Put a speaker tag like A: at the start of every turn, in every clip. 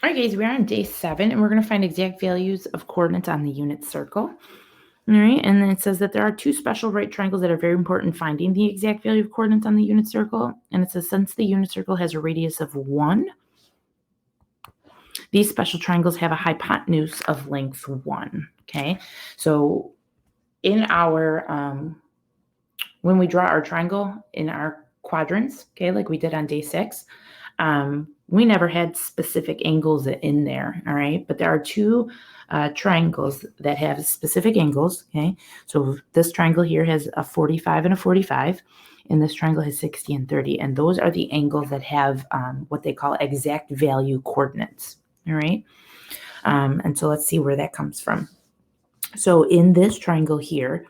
A: All right, guys, we're on day 7, and we're going to find exact values of coordinates on the unit circle. All right, and then it says that there are two special right triangles that are very important in finding the exact value of coordinates on the unit circle. And it says since the unit circle has a radius of 1, these special triangles have a hypotenuse of length 1. Okay, so in our when we draw our triangle in our quadrants, okay, like we did on day 6, we never had specific angles in there, all right? But there are two triangles that have specific angles, okay? So this triangle here has a 45 and a 45, and this triangle has 60 and 30, and those are the angles that have what they call exact value coordinates, all right? And so let's see where that comes from. So in this triangle here,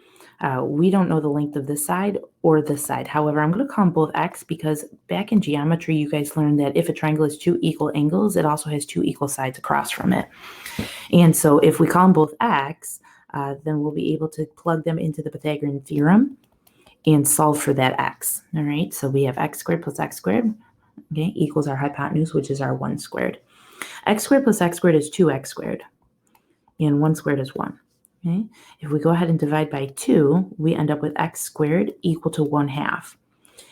A: we don't know the length of this side or this side. However, I'm going to call them both x because back in geometry, you guys learned that if a triangle has two equal angles, it also has two equal sides across from it. And so if we call them both x, then we'll be able to plug them into the Pythagorean theorem and solve for that x. All right, so we have x squared plus x squared, okay, equals our hypotenuse, which is our 1 squared. X squared plus x squared is 2x squared, and 1 squared is 1. Okay. If we go ahead and divide by 2, we end up with x squared equal to 1/2.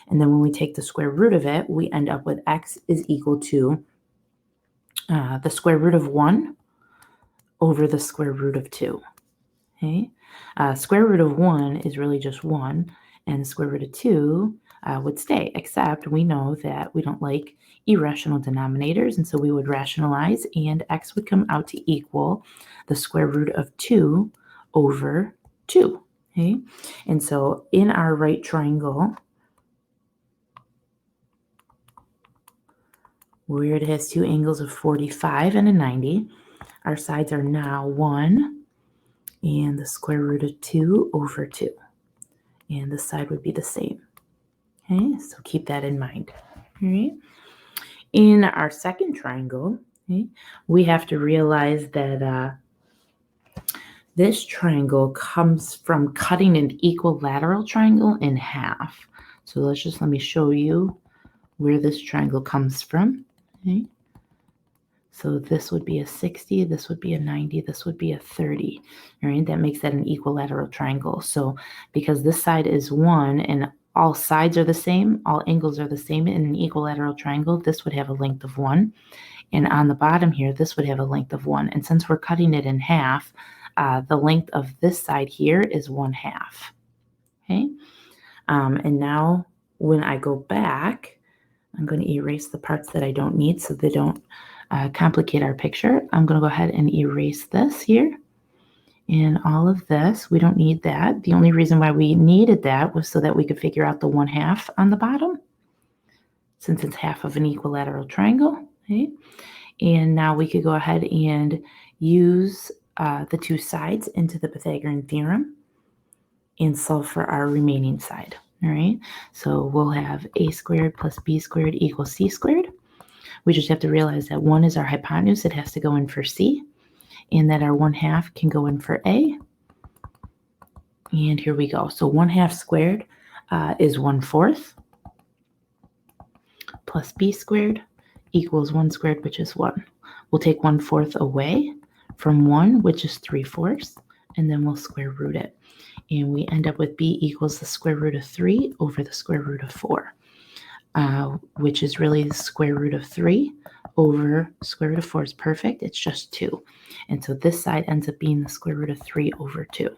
A: And then when we take the square root of it, we end up with x is equal to the square root of 1 over the square root of 2. Okay. Square root of 1 is really just 1, and the square root of 2 would stay, except we know that we don't like irrational denominators, and so we would rationalize, and x would come out to equal the square root of 2 over 2. Okay? And so in our right triangle, where it has two angles of 45 and a 90, our sides are now 1 and the square root of 2 over 2. And the side would be the same. Okay, so keep that in mind. All right. In our second triangle, okay, we have to realize that this triangle comes from cutting an equilateral triangle in half. So let me show you where this triangle comes from. Okay. So this would be a 60, this would be a 90, this would be a 30. All right, that makes that an equilateral triangle. So because this side is 1 and all sides are the same, all angles are the same in an equilateral triangle, this would have a length of 1. And on the bottom here, this would have a length of 1. And since we're cutting it in half, the length of this side here is 1/2. Okay. And now when I go back, I'm going to erase the parts that I don't need so they don't complicate our picture. I'm going to go ahead and erase this here. And all of this, we don't need that. The only reason why we needed that was so that we could figure out the 1/2 on the bottom, since it's half of an equilateral triangle. Okay? And now we could go ahead and use the two sides into the Pythagorean theorem and solve for our remaining side. All right, so we'll have a squared plus b squared equals c squared. We just have to realize that 1 is our hypotenuse. It has to go in for c, and that our 1/2 can go in for a. And here we go. So 1/2 squared is 1/4 plus b squared equals 1 squared, which is 1. We'll take 1/4 away from 1, which is 3/4, and then we'll square root it. And we end up with b equals the square root of 3 over the square root of 4, which is really the square root of 3 over square root of 4 is perfect. It's just 2. And so this side ends up being the square root of 3 over 2.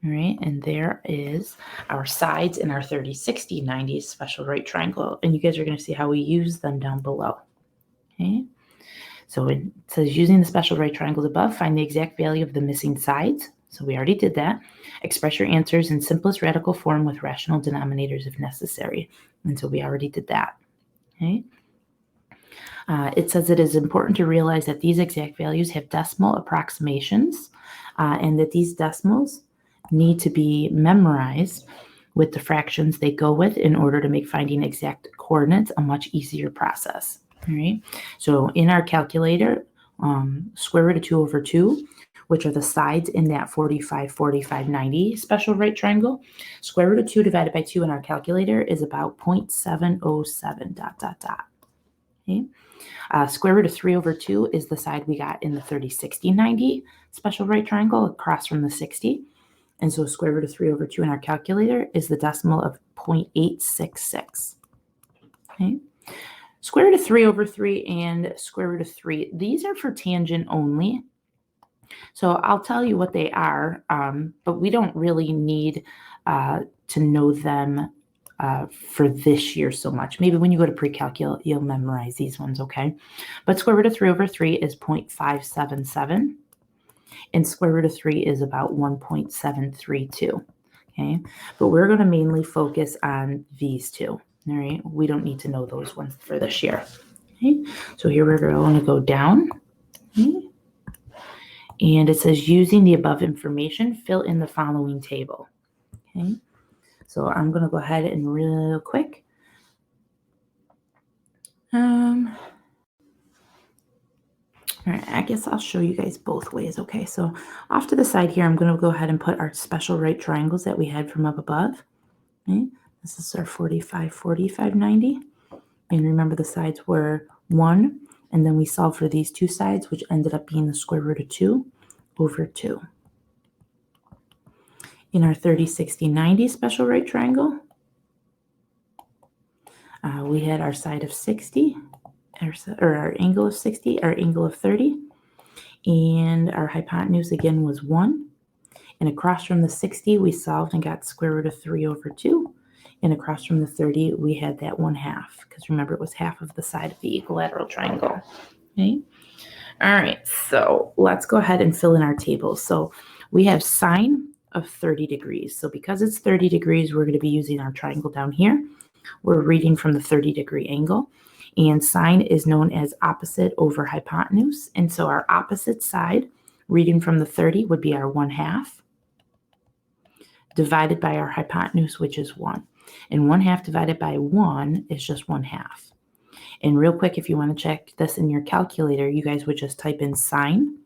A: All right, and there is our sides in our 30, 60, 90 special right triangle. And you guys are going to see how we use them down below. Okay, so it says using the special right triangles above, find the exact value of the missing sides. So we already did that. Express your answers in simplest radical form with rational denominators if necessary. And so we already did that. Okay. It says it is important to realize that these exact values have decimal approximations and that these decimals need to be memorized with the fractions they go with in order to make finding exact coordinates a much easier process. All right. So in our calculator, square root of 2 over 2, which are the sides in that 45, 45, 90 special right triangle, square root of 2 divided by 2 in our calculator is about 0.707 ... Okay. Square root of 3 over 2 is the side we got in the 30, 60, 90 special right triangle across from the 60. And so square root of 3 over 2 in our calculator is the decimal of 0.866. Okay. Square root of 3 over 3 and square root of 3, these are for tangent only. So I'll tell you what they are, but we don't really need to know them for this year so much. Maybe when you go to pre-calc, you'll memorize these ones, okay? But square root of 3 over 3 is 0.577, and square root of 3 is about 1.732, okay? But we're going to mainly focus on these two, all right? We don't need to know those ones for this year, okay? So here we're going to go down, okay? And it says, using the above information, fill in the following table, okay? So I'm going to go ahead and real quick. All right, I guess I'll show you guys both ways, okay? So off to the side here, I'm going to go ahead and put our special right triangles that we had from up above, okay? This is our 45, 45, 90. And remember the sides were 1, and then we solved for these two sides, which ended up being the square root of 2 over 2. In our 30, 60, 90 special right triangle, we had our side of 60, or our angle of 60, our angle of 30, and our hypotenuse again was 1. And across from the 60, we solved and got square root of 3 over 2. And across from the 30, we had that 1/2, because remember it was half of the side of the equilateral triangle. Okay. All right, so let's go ahead and fill in our tables. So we have sine of 30 degrees. So because it's 30 degrees, we're going to be using our triangle down here. We're reading from the 30-degree angle. And sine is known as opposite over hypotenuse. And so our opposite side, reading from the 30, would be our 1/2, divided by our hypotenuse, which is 1. And 1/2 divided by 1 is just 1/2. And real quick, if you want to check this in your calculator, you guys would just type in sine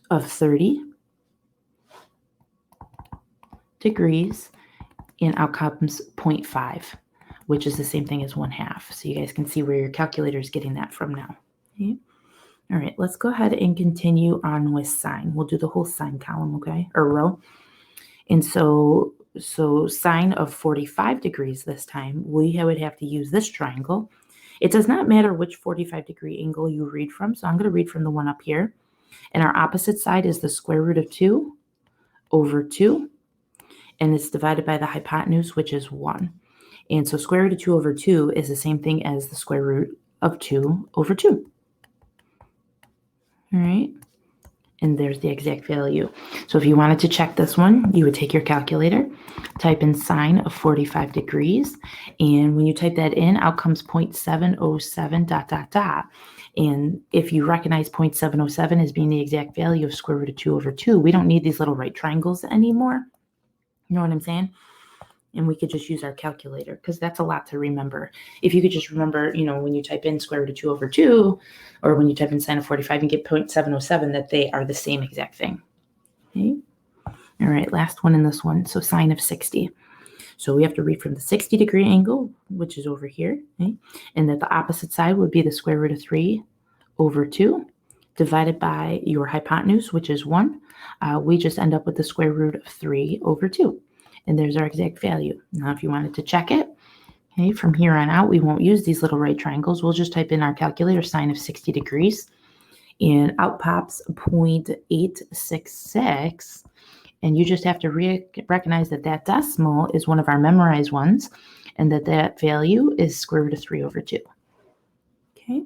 A: of 30 degrees, and out comes 0.5, which is the same thing as 1/2. So you guys can see where your calculator is getting that from now. Okay. All right, let's go ahead and continue on with sine. We'll do the whole sine column, okay, or row. And so sine of 45 degrees this time, we would have to use this triangle. It does not matter which 45-degree angle you read from, so I'm going to read from the one up here. And our opposite side is the square root of 2 over 2, and it's divided by the hypotenuse, which is 1. And so square root of 2 over 2 is the same thing as the square root of 2 over 2. All right. And there's the exact value. So if you wanted to check this one, you would take your calculator, type in sine of 45 degrees. And when you type that in, out comes 0.707 ... And if you recognize 0.707 as being the exact value of square root of 2 over 2, we don't need these little right triangles anymore. You know what I'm saying? And we could just use our calculator, because that's a lot to remember. If you could just remember, when you type in square root of 2 over 2, or when you type in sine of 45 and get 0.707, that they are the same exact thing. Okay. All right, last one in this one. So sine of 60. So we have to read from the 60-degree angle, which is over here, okay? And that the opposite side would be the square root of 3 over 2, divided by your hypotenuse, which is 1. We just end up with the square root of 3 over 2. And there's our exact value. Now, if you wanted to check it, okay, from here on out, we won't use these little right triangles. We'll just type in our calculator sine of 60 degrees, and out pops 0.866. And you just have to recognize that that decimal is one of our memorized ones, and that value is square root of 3 over 2. Okay.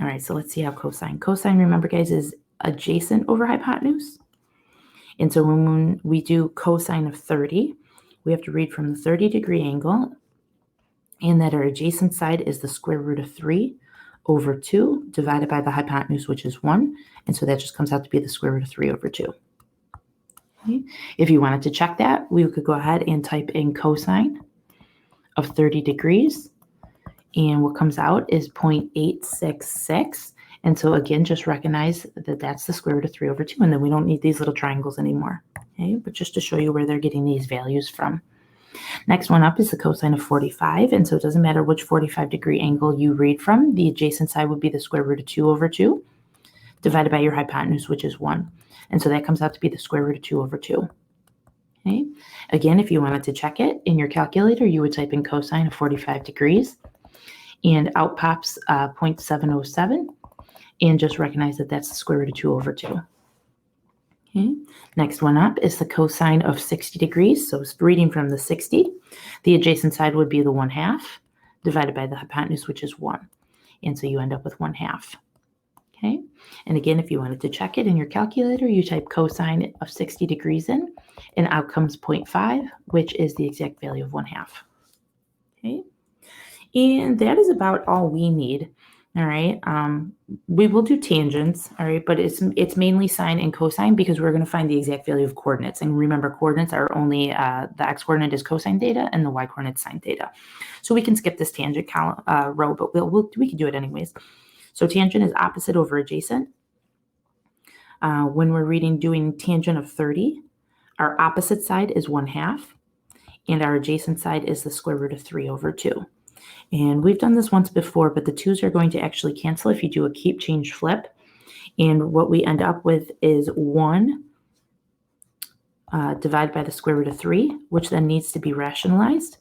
A: All right, so let's see how cosine. Cosine, remember, guys, is adjacent over hypotenuse. And so when we do cosine of 30, we have to read from the 30-degree angle, and that our adjacent side is the square root of 3 over 2 divided by the hypotenuse, which is 1. And so that just comes out to be the square root of 3 over 2. Okay. If you wanted to check that, we could go ahead and type in cosine of 30 degrees. And what comes out is 0.866. And so again, just recognize that that's the square root of 3 over 2. And then we don't need these little triangles anymore. Okay, but just to show you where they're getting these values from. Next one up is the cosine of 45. And so it doesn't matter which 45-degree angle you read from. The adjacent side would be the square root of 2 over 2 divided by your hypotenuse, which is 1. And so that comes out to be the square root of 2 over 2. Okay. Again, if you wanted to check it in your calculator, you would type in cosine of 45 degrees. And out pops 0.707. And just recognize that that's the square root of 2 over 2. Okay. Next one up is the cosine of 60 degrees. So it's reading from the 60. The adjacent side would be the 1/2 divided by the hypotenuse, which is 1. And so you end up with 1/2. Okay. And again, if you wanted to check it in your calculator, you type cosine of 60 degrees in, and out comes 0.5, which is the exact value of 1/2. Okay. And that is about all we need. All right. We will do tangents. All right. But it's mainly sine and cosine because we're going to find the exact value of coordinates. And remember, coordinates are only the x coordinate is cosine theta and the y coordinate is sine theta. So we can skip this tangent row, but we can do it anyways. So tangent is opposite over adjacent. When we're doing tangent of 30, our opposite side is 1/2, and our adjacent side is the square root of 3 over 2. And we've done this once before, but the 2's are going to actually cancel if you do a keep, change, flip. And what we end up with is 1 divided by the square root of 3, which then needs to be rationalized.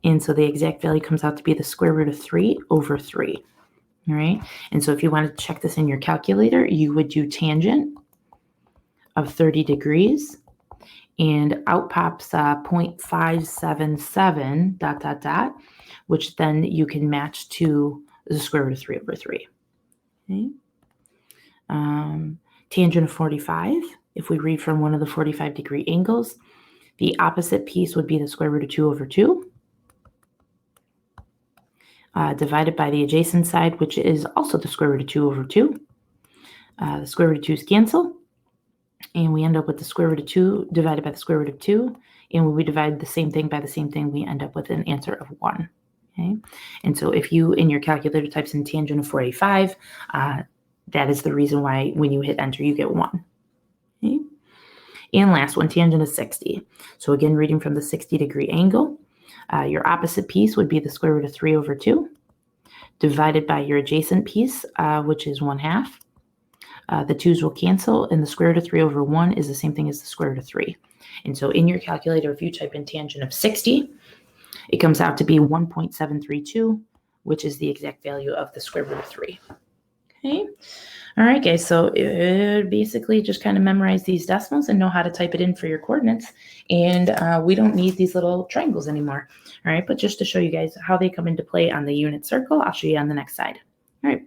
A: And so the exact value comes out to be the square root of 3 over 3. All right. And so if you wanted to check this in your calculator, you would do tangent of 30 degrees. And out pops 0.577 ... which then you can match to the square root of 3 over 3. Okay. Tangent of 45, if we read from one of the 45-degree angles, the opposite piece would be the square root of 2 over 2, divided by the adjacent side, which is also the square root of 2 over 2. The square root of 2's cancel, and we end up with the square root of 2 divided by the square root of 2. And when we divide the same thing by the same thing, we end up with an answer of 1. Okay. And so if you, in your calculator, types in tangent of 45, that is the reason why when you hit enter, you get 1. Okay. And last one, tangent of 60. So again, reading from the 60-degree angle, your opposite piece would be the square root of 3 over 2, divided by your adjacent piece, which is 1/2. The 2's will cancel, and the square root of 3 over 1 is the same thing as the square root of 3. And so in your calculator, if you type in tangent of 60, it comes out to be 1.732, which is the exact value of the square root of 3. Okay. All right, guys. So basically just kind of memorize these decimals and know how to type it in for your coordinates. And we don't need these little triangles anymore. All right. But just to show you guys how they come into play on the unit circle, I'll show you on the next slide. All right.